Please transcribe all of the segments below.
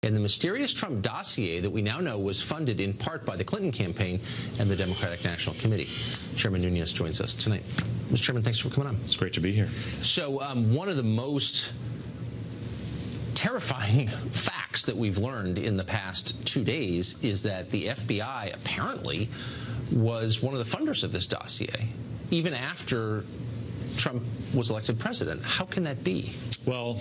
and the mysterious Trump dossier that we now know was funded in part by the Clinton campaign and the Democratic National Committee. Chairman Nunes joins us tonight. Mr. Chairman, thanks for coming on. It's great to be here. So one of the most terrifying facts that we've learned in the past 2 days is that the FBI apparently was one of the funders of this dossier, even after Trump was elected president. How can that be? Well,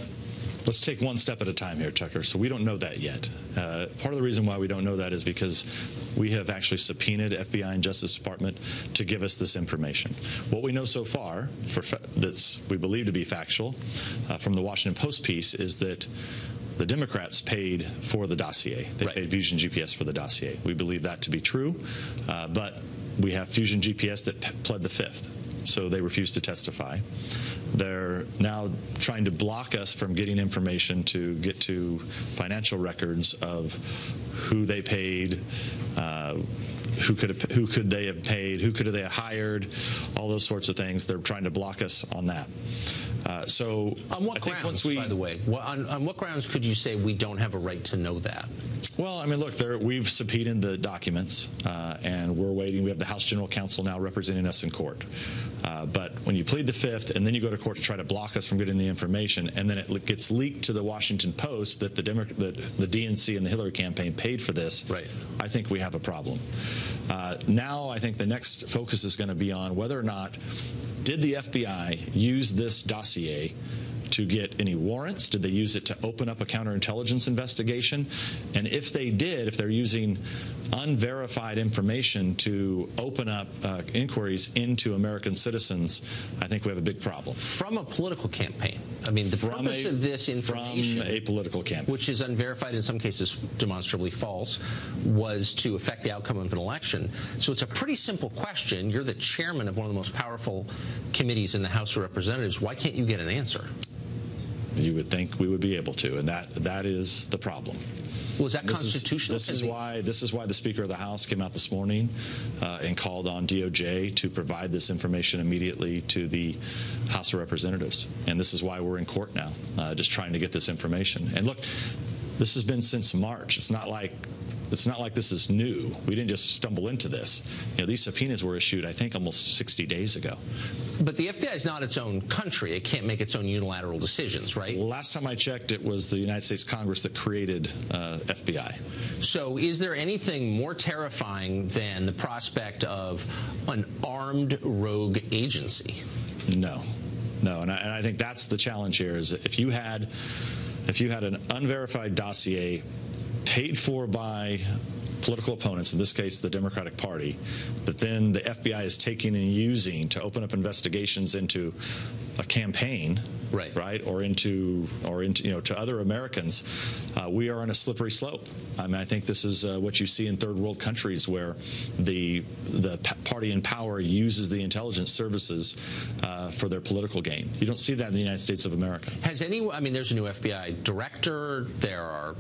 let's take one step at a time here, Tucker. So we don't know that yet. Part of the reason why we don't know that is because we have actually subpoenaed FBI and Justice Department to give us this information. What we know so far, that's we believe to be factual, from the Washington Post piece, is that the Democrats paid for the dossier. They paid Fusion GPS for the dossier. We believe that to be true, but we have Fusion GPS that pled the fifth. So they refused to testify. They're now trying to block us from getting information to get to financial records of who they paid, who could they have paid, who could they have hired, all those sorts of things. They're trying to block us on that. So on what grounds, by the way? On what grounds could you say we don't have a right to know that? Well, I mean, look, we've subpoenaed the documents, and we're waiting. We have the House General Counsel now representing us in court. But when you plead the fifth and then you go to court to try to block us from getting the information, and then it gets leaked to the Washington Post that the DNC and the Hillary campaign paid for this, I think we have a problem. Now I think the next focus is going to be on whether or not did the FBI use this dossier to get any warrants? Did they use it to open up a counterintelligence investigation? And if they did, if they're using unverified information to open up inquiries into American citizens, I think we have a big problem. From a political campaign. I mean, the purpose of this information, from a political campaign, which is unverified, in some cases demonstrably false, was to affect the outcome of an election. So it's a pretty simple question. You're the chairman of one of the most powerful committees in the House of Representatives. Why can't you get an answer? You would think we would be able to, and that is the problem. Well, is that constitutional? This is why the Speaker of the House came out this morning and called on DOJ to provide this information immediately to the House of Representatives. And this is why we're in court now, just trying to get this information. And look, this has been since March. It's not like this is new. We didn't just stumble into this. You know, these subpoenas were issued, I think, almost 60 days ago. But the FBI is not its own country. It can't make its own unilateral decisions, right? Last time I checked, it was the United States Congress that created FBI. So is there anything more terrifying than the prospect of an armed rogue agency? No. And I think that's the challenge here, is if you had an unverified dossier paid for by political opponents, in this case the Democratic Party, that then the FBI is taking and using to open up investigations into a campaign, right, or into to other Americans, we are on a slippery slope. I mean, I think this is what you see in third world countries, where the party in power uses the intelligence services for their political gain. You don't see that in the United States of America. I mean, there's a new FBI director. There are,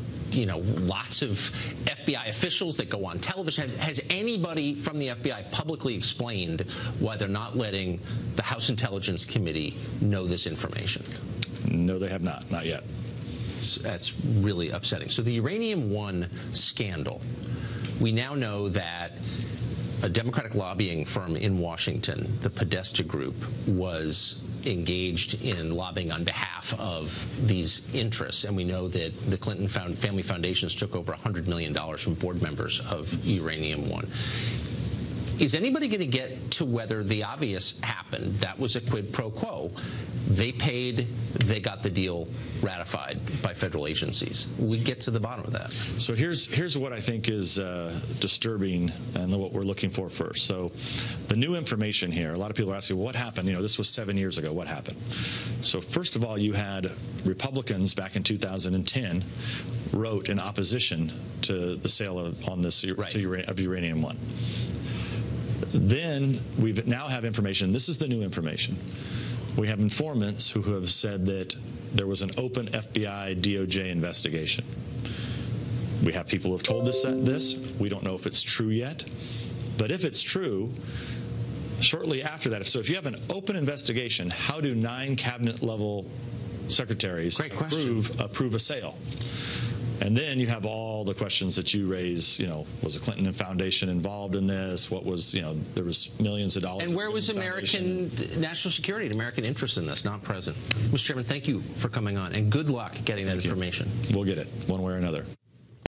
lots of FBI officials that go on television. Has anybody from the FBI publicly explained why they're not letting the House Intelligence Committee know this information? No, they have not. Not yet. That's really upsetting. So the Uranium One scandal, we now know that a Democratic lobbying firm in Washington, the Podesta Group, was engaged in lobbying on behalf of these interests. And we know that the Clinton family foundations took over $100 million from board members of Uranium One. Is anybody going to get to whether the obvious happened? That was a quid pro quo. They paid, they got the deal ratified by federal agencies. We get to the bottom of that. So here's what I think is disturbing, and what we're looking for first. So the new information here, a lot of people are asking, well, what happened? This was 7 years ago. What happened? So first of all, you had Republicans back in 2010 wrote in opposition to the sale of Uranium One. Then we now have information. This is the new information. We have informants who have said that there was an open FBI DOJ investigation. We have people who have told us this. We don't know if it's true yet. But if it's true, shortly after that, so if you have an open investigation, how do 9 cabinet-level secretaries approve a sale? And then you have all the questions that you raise. Was the Clinton Foundation involved in this? What was, there was millions of dollars. And where was American national security and American interest in this? Not present. Mr. Chairman, thank you for coming on, and good luck getting that information. We'll get it one way or another.